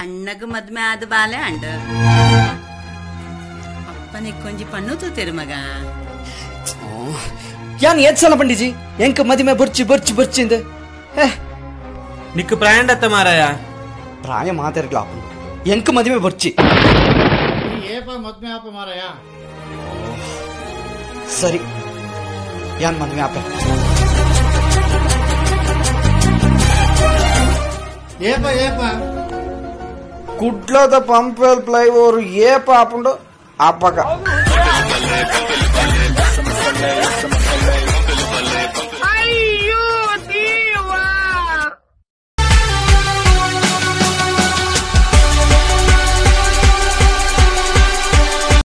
ಸಣ್ಣಗ ಮದ್ಮೆ ಆದ ಬಾಲೆ ಅಂಡ ಅಪ್ಪನಿಗೆ ಕೊಂಚಿ ಪಣ್ಣು ತಿರುಮಗ ಯಾನ್ ಏತ್ ಸಲ ಪಂಡಿಜಿ ಎಂಕ ಮದಿಮೆ ಬರ್ಚಿ ಬರ್ಚಿ ಬರ್ಚಿಂದ ನಿಕ್ ಪ್ರಾಯಂಡತ್ತ ಮಾರಾಯ ಪ್ರಾಯ ಮಾತಾಡ್ಲ ಎಂಕ ಮದಿಮೆ ಬರ್ಚಿ ಮದ್ಮೆ ಆಪ ಮಾರಾಯ ಸರಿ ಯಾನ್ ಮದ್ಮೆ ಆಪ ಏಪ ಕುಡ್ಲದ ಪಂಪಲ್ ಫ್ಲೈಓವರ್ ಏಪ ಆಪುಂಡು ಅಪ್ಪಗ